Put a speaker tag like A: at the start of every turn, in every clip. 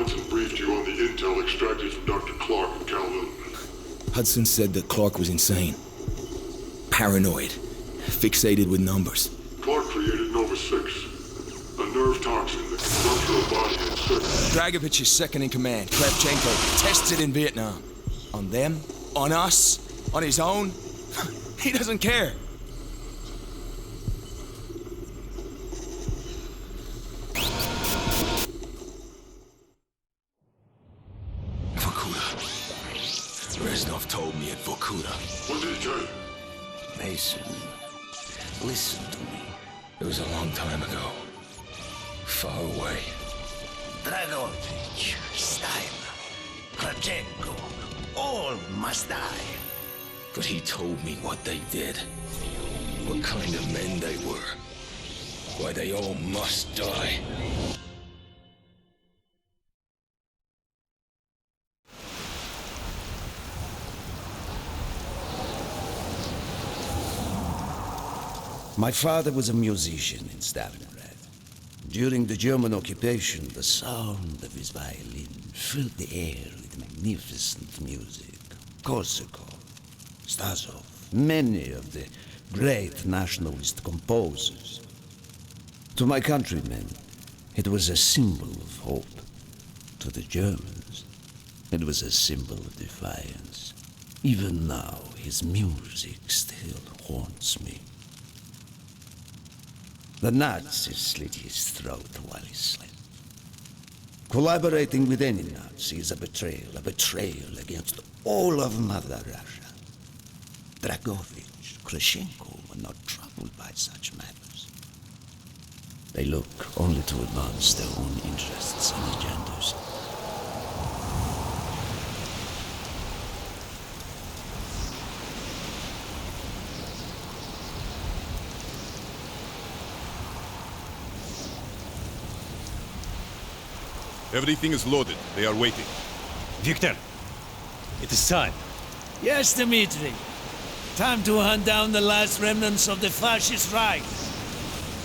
A: Hudson briefed you on the intel extracted from Dr. Clark in Kowloon.
B: Hudson said that Clark was insane. Paranoid. Fixated with numbers.
A: Clark created Nova 6, a nerve toxin that can rupture a body in seconds.
B: Dragovich is second in command. Kravchenko tests it in Vietnam. On them? On us? On his own? He doesn't care. Reznov told me at Vorkuta.
A: What did he tell you?
B: Mason, listen to me. It was a long time ago. Far away.
C: Dragovich, Stein, Kravchenko, all must die.
B: But he told me what they did. What kind of men they were. Why they all must die.
D: My father was a musician in Stalingrad. During the German occupation, the sound of his violin filled the air with magnificent music. Korsakov, Stasov, many of the great nationalist composers. To my countrymen, it was a symbol of hope. To the Germans, it was a symbol of defiance. Even now, his music still haunts me. The Nazis slit his throat while he slept. Collaborating with any Nazi is a betrayal against all of Mother Russia. Dragovich, Kravchenko were not troubled by such matters. They look only to advance their own interests and agendas.
E: Everything is loaded. They are waiting.
F: Victor, it is time.
G: Yes, Dmitri. Time to hunt down the last remnants of the fascist Reich.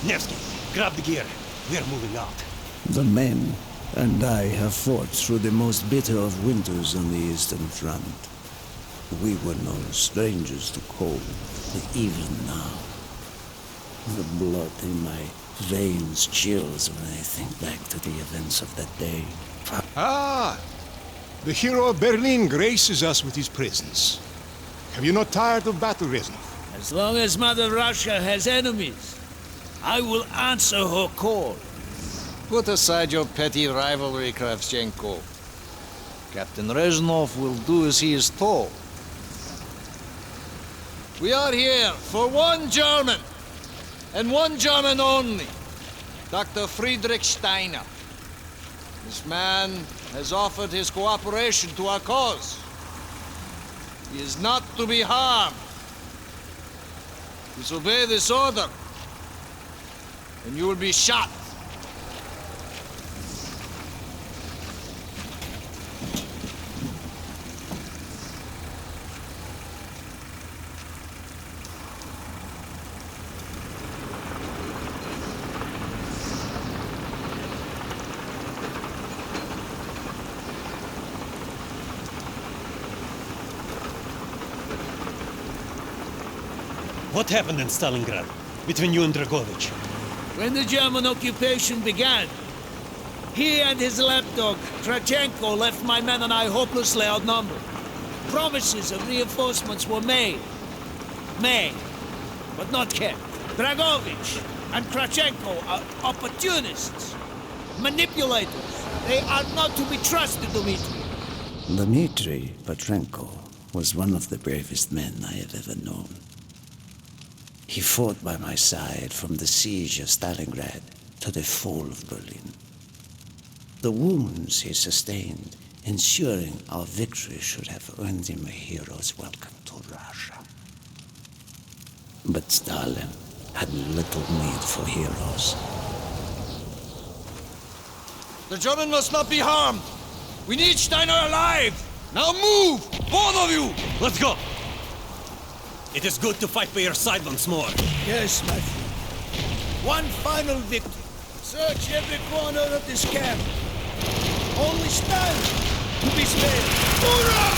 F: Nevsky, grab the gear. We are moving out.
D: The men and I have fought through the most bitter of winters on the Eastern Front. We were no strangers to cold, but even now, the blood in my veins chills when I think back to the events of that day.
H: Ah! The hero of Berlin graces us with his presence. Have you not tired of battle, Reznov?
G: As long as Mother Russia has enemies, I will answer her call.
I: Put aside your petty rivalry, Kravchenko. Captain Reznov will do as he is told. We are here for one German, and one German only, Dr. Friedrich Steiner. This man has offered his cooperation to our cause. He is not to be harmed. Disobey this order, and you will be shot.
F: What happened in Stalingrad between you and Dragovich?
G: When the German occupation began, he and his lapdog, Kravchenko, left my men and I hopelessly outnumbered. Promises of reinforcements were made, but not kept. Dragovich and Kravchenko are opportunists, manipulators. They are not to be trusted, Dmitri.
D: Dmitri Petrenko was one of the bravest men I have ever known. He fought by my side from the siege of Stalingrad to the fall of Berlin. The wounds he sustained, ensuring our victory, should have earned him a hero's welcome to Russia. But Stalin had little need for heroes.
I: The German must not be harmed. We need Steiner alive. Now move, both of you.
F: Let's go. It is good to fight by your side once more.
G: Yes, my friend. One final victory. Search every corner of this camp. Only stand to be spared. Hoorah!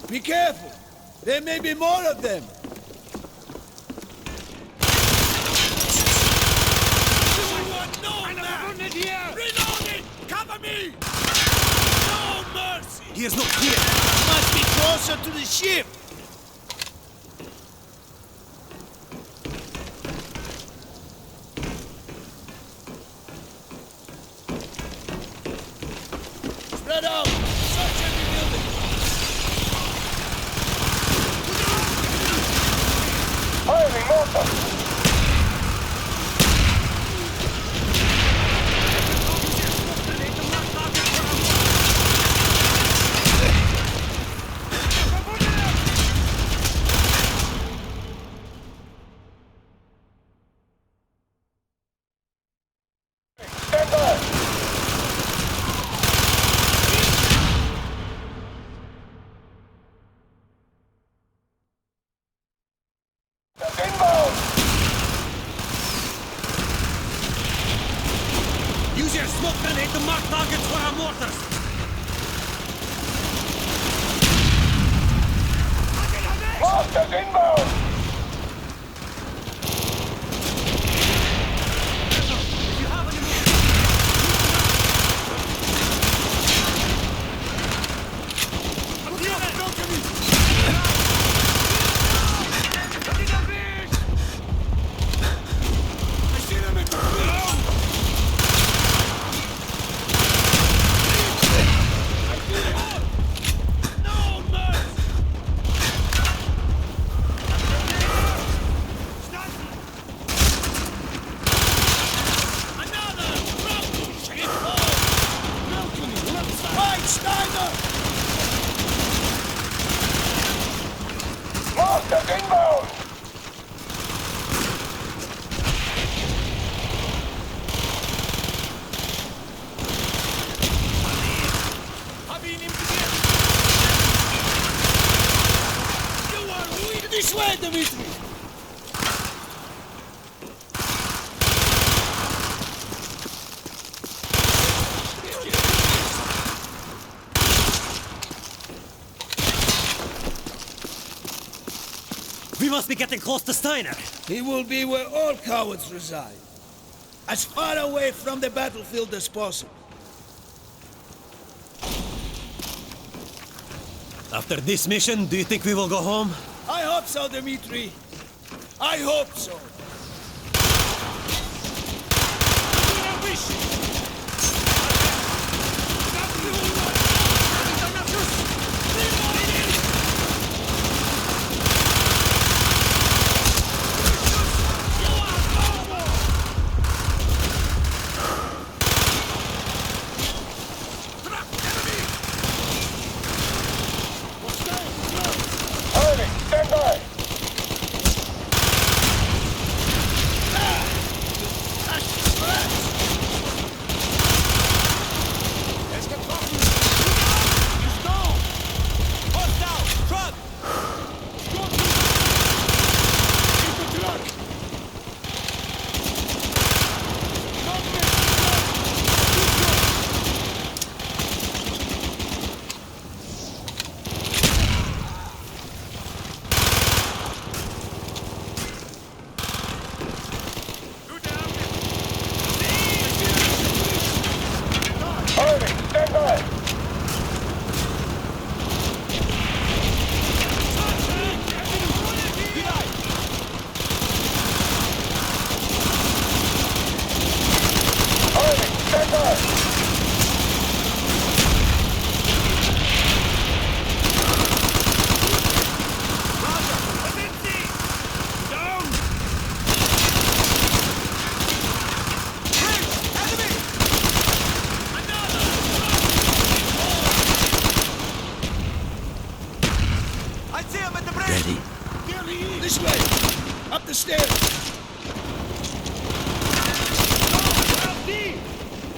G: Be careful! There may be more of them! Reloading! Cover me! No mercy!
F: He is not here!
G: Must be closer to the ship! Spread out! Search every building!
J: Firing mortar!
F: Use your smoke grenade to mark targets for our mortars!
J: Masters inbound! Masters inbound!
G: This way, Dimitri!
F: We must be getting close to Steiner!
G: He will be where all cowards reside. As far away from the battlefield as possible.
F: After this mission, do you think we will go home?
G: I hope so, Dimitri. I hope so.
J: Hurley, stand by!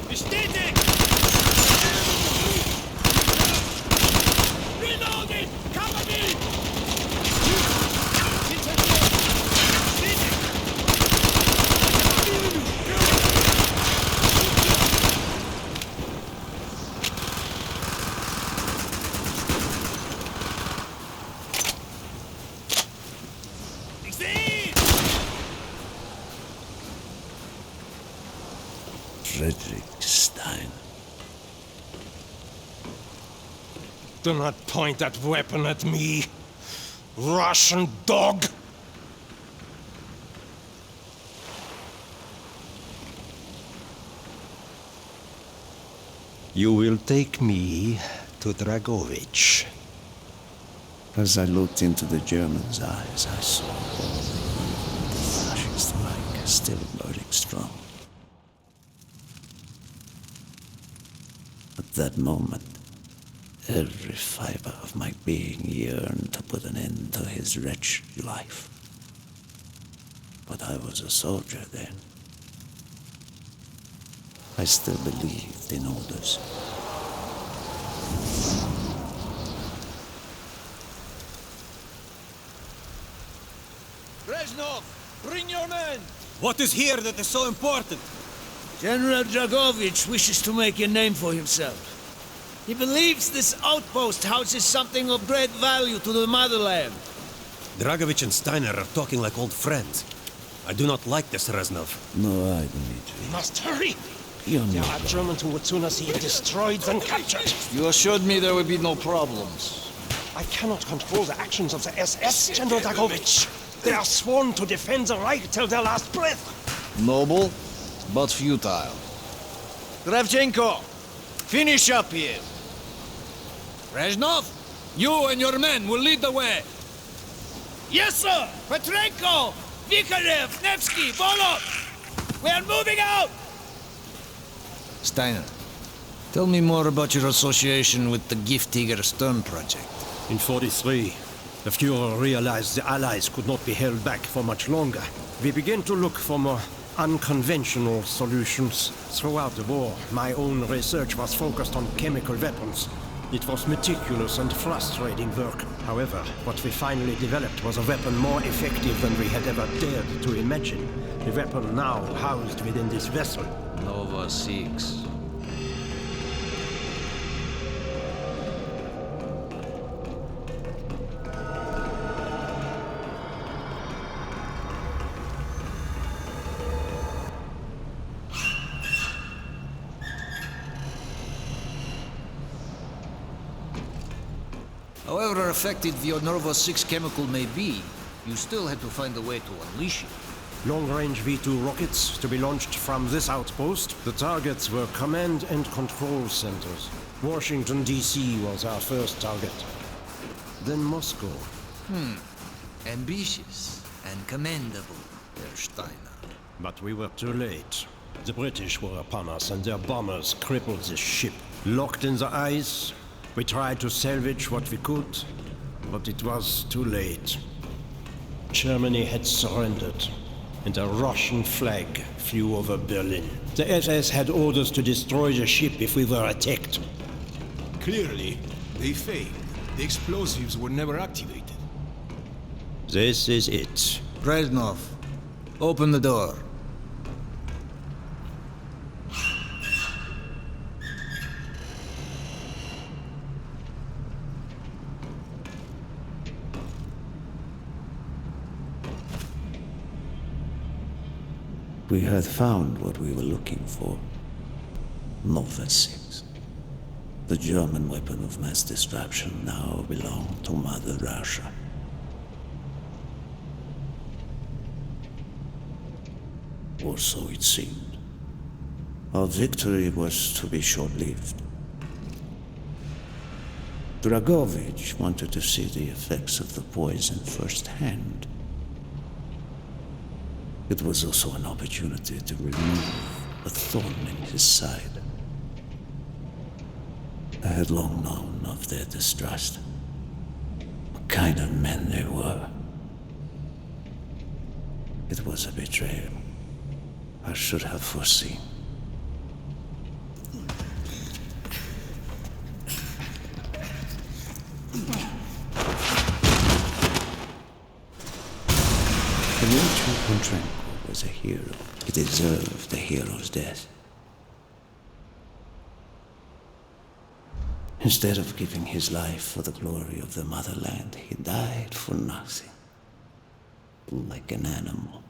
G: Bestätigt! Reloading! Cover me!
D: Frederick Stein.
F: Do not point that weapon at me, Russian dog! You will take me to Dragovich.
D: As I looked into the German's eyes, I saw all the evil of the fascist Reich still burning strong. At that moment, every fiber of my being yearned to put an end to his wretched life. But I was a soldier then. I still believed in orders.
G: Reznov, bring your men!
F: What is here that is so important?
G: General Dragovich wishes to make a name for himself. He believes this outpost houses something of great value to the motherland.
F: Dragovich and Steiner are talking like old friends. I do not like this, Reznov.
D: No, I, Dmitri.
F: We must hurry!
D: You're
F: There
D: not
F: are Germans who would sooner see it destroyed than captured.
I: You assured me there would be no problems.
F: I cannot control the actions of the SS, General Dragovich. They are sworn to defend the Reich till their last breath.
I: Noble, but futile. Kravchenko, finish up here.
G: Reznov, you and your men will lead the way. Yes, sir! Petrenko, Vikarev, Nevsky, Volov! We are moving out!
I: Steiner, tell me more about your association with the Giftiger Stern project.
F: In 43, the Fuhrer realized the Allies could not be held back for much longer. We began to look for more unconventional solutions. Throughout the war, my own research was focused on chemical weapons. It was meticulous and frustrating work. However, what we finally developed was a weapon more effective than we had ever dared to imagine. The weapon now housed within this vessel.
I: Nova 6. However effective your Nova 6 chemical may be, you still had to find a way to unleash it.
F: Long-range V2 rockets to be launched from this outpost. The targets were command and control centers. Washington, D.C. was our first target. Then Moscow.
I: Ambitious and commendable, Herr Steiner.
F: But we were too late. The British were upon us and their bombers crippled the ship. Locked in the ice, we tried to salvage what we could, but it was too late. Germany had surrendered, and a Russian flag flew over Berlin. The SS had orders to destroy the ship if we were attacked.
K: Clearly, they failed. The explosives were never activated.
F: This is it.
I: Reznov, open the door.
D: We had found what we were looking for. Nova 6. The German weapon of mass destruction now belonged to Mother Russia. Or so it seemed. Our victory was to be short-lived. Dragovich wanted to see the effects of the poison firsthand. It was also an opportunity to remove a thorn in his side. I had long known of their distrust. What kind of men they were. It was a betrayal I should have foreseen. Kontrenko was a hero. He deserved a hero's death. Instead of giving his life for the glory of the motherland, he died for nothing. Like an animal.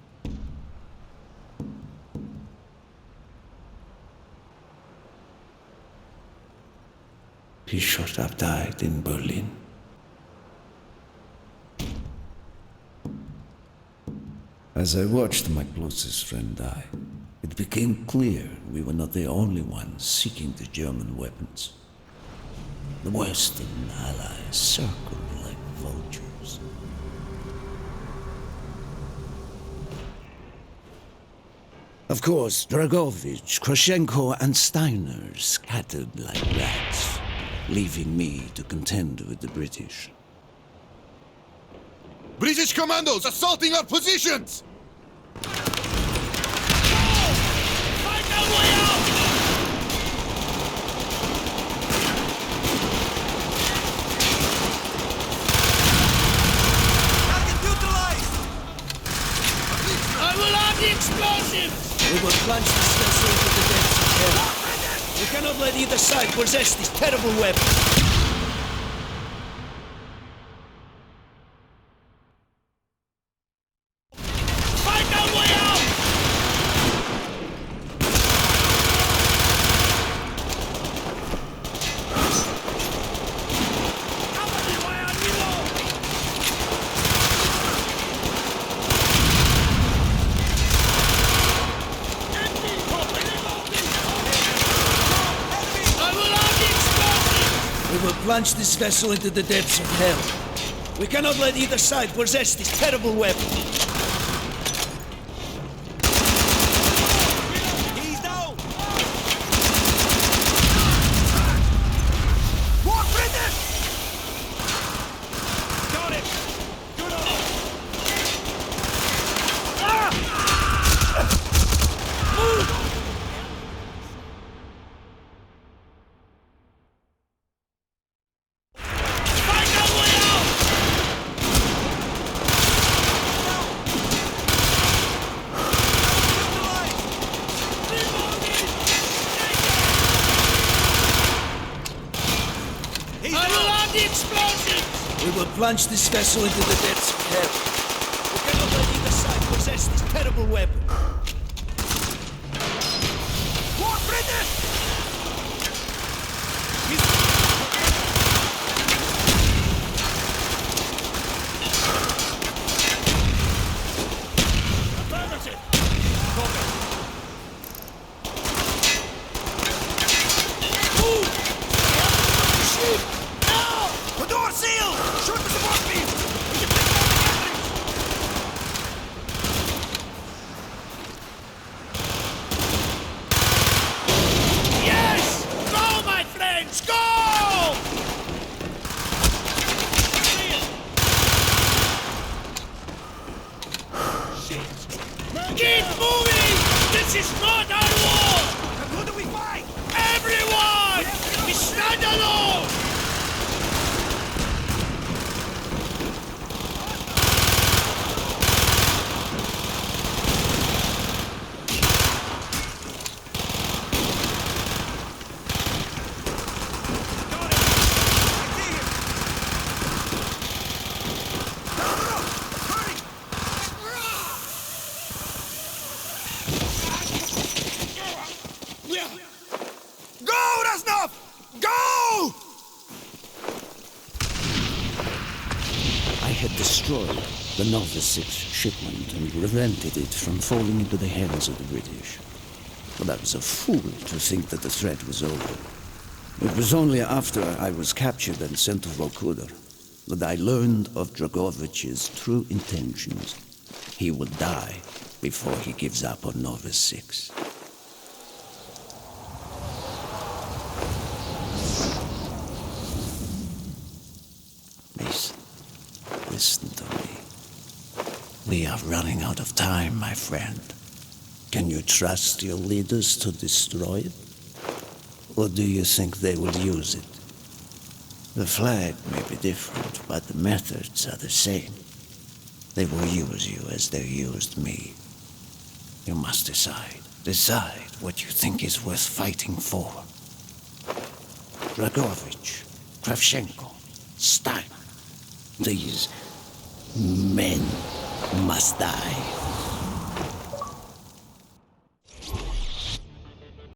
D: He should have died in Berlin. As I watched my closest friend die, it became clear we were not the only ones seeking the German weapons. The Western allies circled like vultures. Of course, Dragovich, Krashenko, and Steiner scattered like rats, leaving me to contend with the British.
E: British commandos assaulting our positions!
G: Find our way out!
C: Target neutralized!
G: I will add the explosives!
B: We will plunge this vessel into the depths of hell. We cannot let either side possess this terrible weapon.
G: Find our way out!
B: We will plunge this vessel into the depths of hell. We cannot let either side possess this terrible weapon.
C: He's down! More British! Got it! Good on!
G: Move! Find our way out! I will add the explosives!
B: We will plunge this vessel into the depths of hell. We cannot let either side possess this terrible weapon.
C: More British!
G: Affirmative! Move! Shoot! Now!
C: The door sealed! Shoot the support beam! We can take down the batteries!
G: Yes! Go, my friends, go! Keep moving! This is not our war!
C: And who do we fight?
G: Everyone! We stand alone!
C: Got it! I see him! Down the road! Hurry! Go, Reznov! Go!
D: I had destroyed the Nova 6 shipment and prevented it from falling into the hands of the British. But I was a fool to think that the threat was over. It was only after I was captured and sent to Vorkuta that I learned of Dragovich's true intentions. He would die before he gives up on Nova 6. Listen to me. We are running out of time, my friend. Can you trust your leaders to destroy it? Or do you think they will use it? The flag may be different, but the methods are the same. They will use you as they used me. You must decide. Decide what you think is worth fighting for. Dragovich, Kravchenko, Stein. These men must die.